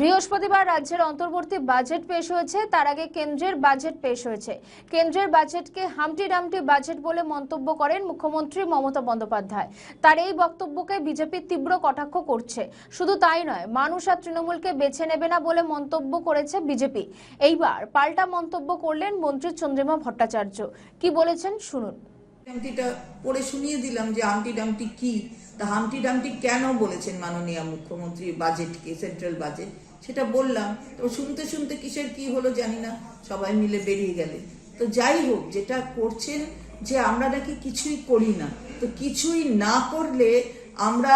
বৃহস্পতিবার রাজ্যের অন্তর্বর্তী বাজেট পেশ হয়েছে। তার আগে কেন্দ্রের বাজেট পেশ হয়েছে। কেন্দ্রের বাজেটকে হামটি ডামটি বাজেট বলে মন্তব্য করেন মুখ্যমন্ত্রী মমতা বন্দ্যোপাধ্যায়। তার এই বক্তব্যকে বিজেপি তীব্র কটাক্ষ করছে। শুধু তাই নয়, মানুষ আর তৃণমূলকে বেছে নেবে না বলে মন্তব্য করেছে বিজেপি। এইবার পাল্টা মন্তব্য করলেন মন্ত্রী চন্দ্রিমা ভট্টাচার্য। কি বলেছেন শুনুন। হামটিটা পড়ে শুনিয়ে দিলাম যে হামটি ডামটি কি, তা হামটি ডামটি কেন বলেছেন মাননীয় মুখ্যমন্ত্রী বাজেটকে, সেন্ট্রাল বাজেট, সেটা বললাম। তো শুনতে শুনতে কিসের কি হলো জানি না, সবাই মিলে বেরিয়ে গেলেন। তো যাই হোক, যেটা করছেন যে আমরা নাকি কিছুই করি না, তো কিছুই না করলে আমরা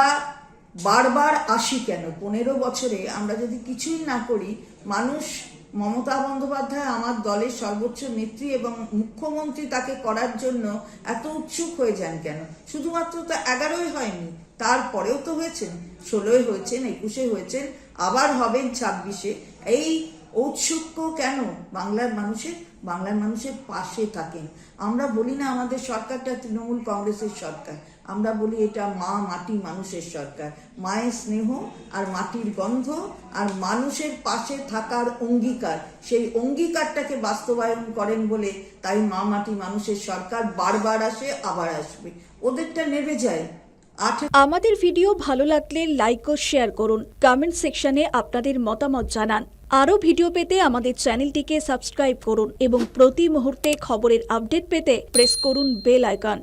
বারবার আসি কেন? 15 বছরে আমরা যদি কিছুই না করি, মানুষ, মমতা বন্দ্যোপাধ্যায় আমার দলের সর্বোচ্চ নেত্রী এবং মুখ্যমন্ত্রী, তাকে করার জন্য এত উৎসুক হয়ে যান কেন? শুধুমাত্র তো 11ই হয়নি, তারপরেও তো হয়েছেন, 16 হয়েছেন, 21 হয়েছেন, আবার হবেন 26-এ। এই ঔৎসুক্য কেন? বাংলার মানুষের পাশে থাকেন। আমরা বলি না আমাদের সরকারটা তৃণমূল কংগ্রেসের সরকার, আমরা বলি এটা মা মাটি মানুষের সরকার। মায়ের স্নেহ আর মাটির গন্ধ আর মানুষের পাশে থাকার অঙ্গীকার, সেই অঙ্গীকারটাকে বাস্তবায়ন করেন বলে তাই মা মাটি মানুষের সরকার বারবার আসে, আবার আসবে। ওদেরটা নেবে যায়। আমাদের ভিডিও ভালো লাগলে লাইক ও শেয়ার করুন। কমেন্ট সেকশনে আপনাদের মতামত জানান। আরও ভিডিও পেতে আমাদের চ্যানেলটিকে সাবস্ক্রাইব করুন এবং প্রতি মুহূর্তে খবরের আপডেট পেতে প্রেস করুন বেল আইকন।